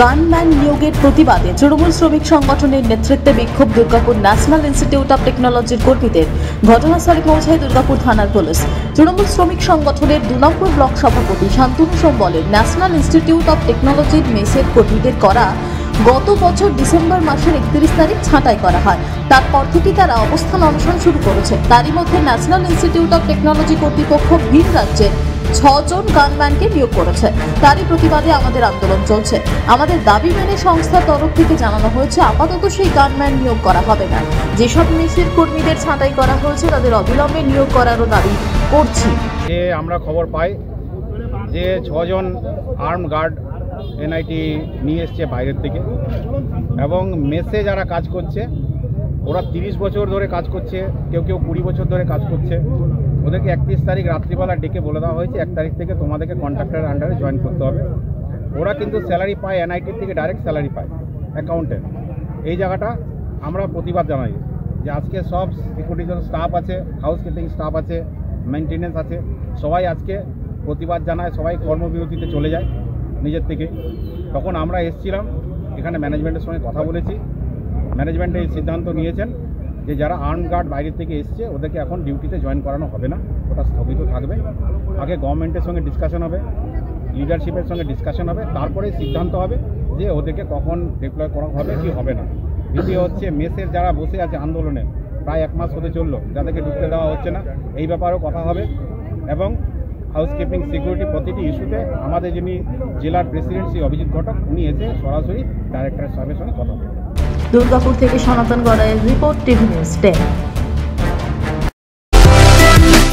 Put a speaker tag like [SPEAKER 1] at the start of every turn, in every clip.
[SPEAKER 1] Gunman নিয়োগের প্রতিবাদে তৃণমূল শ্রমিক সংগঠনের নেতৃত্বে বিক্ষোভ দুর্গাপুর ন্যাশনাল ইনস্টিটিউট অব টেকনোলজির কর্মীদের। ঘটনাস্থলে পৌঁছায় দুর্গাপুর থানার পুলিশ। তৃণমূল শ্রমিক সংগঠনের 2 নম্বর ব্লক সভাপতি শান্তনু সোম বলেন, ন্যাশনাল ইনস্টিটিউট অব টেকনোলজির মেসের কর্মীদের করা গত বছর ডিসেম্বর মাসের 31 তারিখ ছাঁটাই করা হয়। তারপর থেকে তারা অবস্থান অনশন শুরু করেছে। তারই মধ্যে ন্যাশনাল ইনস্টিটিউট অব টেকনোলজি কর্তৃপক্ষ ভিন রাজ্যে 6 জন গানম্যানকে নিয়োগ করেছে। তারই প্রতিবাদে আমাদের আন্দোলন চলছে। আমাদের দাবি মেনে সংস্থার তরফ থেকে জানানো হয়েছে, আপাতত সেই গানম্যান নিয়োগ করা হবে না। যেসব মেসের কর্মীদের ছাঁটাই করা হয়েছে তাদের অবিলম্বে নিয়োগ করারও দাবি করছি।
[SPEAKER 2] আমরা খবর পাই যে 6 জন আর্ম গার্ড এনআইটি নিয়ে এসছে বাইরের থেকে, এবং মেসে যারা কাজ করছে ওরা 30 বছর ধরে কাজ করছে, কেউ 20 বছর ধরে কাজ করছে। ওদেরকে 31 তারিখ রাত্রিবেলা ডেকে বলে দেওয়া হয়েছে 1 তারিখ থেকে তোমাদেরকে কন্ট্রাক্টরের আন্ডারে জয়েন করতে হবে। ওরা কিন্তু স্যালারি পায়, এনআইটির থেকে ডাইরেক্ট স্যালারি পায় অ্যাকাউন্টে। এই জায়গাটা আমরা প্রতিবাদ জানাই যে আজকে সব সিকিউরিটি স্টাফ আছে, হাউসকিপিং স্টাফ আছে, মেনটেন্যান্স আছে, সবাই আজকে প্রতিবাদ জানায়, সবাই কর্মবিরতিতে চলে যায় নিজের থেকে। তখন আমরা এসেছিলাম এখানে, ম্যানেজমেন্টের সঙ্গে কথা বলেছি। ম্যানেজমেন্ট এই সিদ্ধান্ত নিয়েছেন যে যারা আর্ম গার্ড বাইরের থেকে এসছে ওদেরকে এখন ডিউটিতে জয়েন করানো হবে না, ওটা স্থগিত থাকবে। আগে গভর্নমেন্টের সঙ্গে ডিসকাশন হবে, লিডারশিপের সঙ্গে ডিসকাশন হবে, তারপরে সিদ্ধান্ত হবে যে ওদেরকে কখন ডিপ্লয় করা হবে কি হবে না। দ্বিতীয় হচ্ছে মেসের যারা বসে আছে আন্দোলনে, প্রায় 1 মাস হতে চললো, যাদেরকে ঢুকতে দেওয়া হচ্ছে না, এই ব্যাপারেও কথা হবে। এবং হাউসকিপিং সিকিউরিটি প্রতিটি ইস্যুতে আমাদের যিনি জেলার প্রেসিডেন্ট শ্রী অভিজিৎ ঘটক, উনি এসে সরাসরি ডাইরেক্টর সাহেবের সঙ্গে কথা বলবেন।
[SPEAKER 1] দুর্গাপুর থেকে সনাতন গড়াইয়ের রিপোর্ট, টিভি নিউজ 10।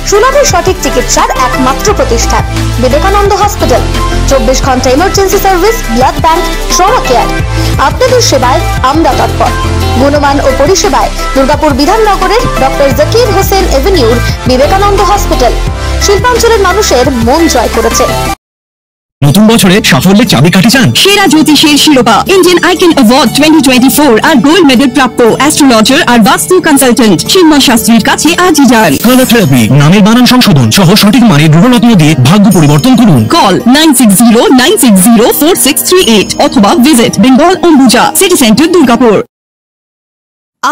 [SPEAKER 3] সুলভ সঠিক চিকিৎসার একমাত্র প্রতিষ্ঠান বিবেকানন্দ হসপিটাল। 24 ঘন্টা emergency service, blood bank, trauma care. আপনাদের সেবায় আমরা তৎপর। গুণমান ও পরিষেবায় দুর্গাপুর বিধাননগরের ডক্টর জাকির হোসেন এভিনিউর বিবেকানন্দ হসপিটাল শিল্পাঞ্চলের মানুষের মন জয় করেছে।
[SPEAKER 4] নতুন বছরে সাফল্যের চাবিকাঠি চান?
[SPEAKER 5] সেরা জ্যোতিষের শিরোপা, ইন্ডিয়ান আইকন অ্যাওয়ার্ড 2024 আর গোল্ড মেডেল প্রাপ্ত অ্যাস্ট্রোলজার আর বাস্তু কনসালটেন্ট চিন্ময় শাস্ত্রীর কাছে আজই যান।
[SPEAKER 4] কালার থেরাপি, নামের বানান সংশোধন সহ সঠিক মানের গ্রহরত্ন দিয়ে ভাগ্য পরিবর্তন করুন।
[SPEAKER 5] কল 9609604638 অথবা visit Bengal Ambuja city centre Durgapur.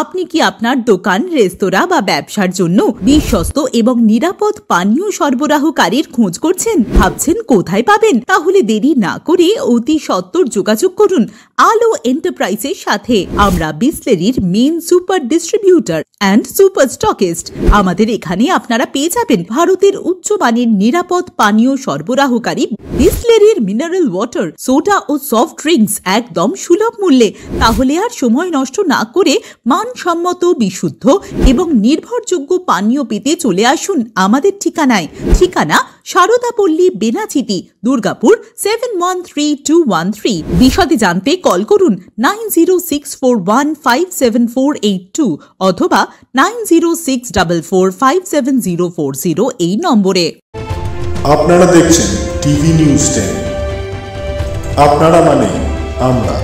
[SPEAKER 6] আপনি কি আপনার দোকান, রেস্তোরাঁ বা ব্যবসার জন্য বিশ্বস্ত এবং নিরাপদ পানীয় সরবরাহকারীর খোঁজ করছেন? ভাবছেন কোথায় পাবেন? তাহলে দেরি না করে অতি সত্বর যোগাযোগ করুন আলো এন্টারপ্রাইজের সাথে। আমরা বিসলেরির main super distributor and super stockist. আমাদের এখানে আপনারা পেয়ে যাবেন ভারতের উচ্চমানের নিরাপদ পানীয় সরবরাহকারী বিসলেরির মিনারেল ওয়াটার, সোডা ও সফট ড্রিঙ্কস একদম সুলভ মূল্যে। তাহলে আর সময় নষ্ট না করে মানসম্মত, বিশুদ্ধ এবং নির্ভরযোগ্য পানীয় পেতে চলে আসুন আমাদের ঠিকানায়। ঠিকানা সারদাপল্লী, বেনাচিতি, দুর্গাপুর 713213। বিশদে জানতে কল করুন 9064157482 অথবা 9064457040 এই নম্বরে।
[SPEAKER 7] আপনারা দেখছেন টিভি নিউজ 10। আপনারা মানে আমরা।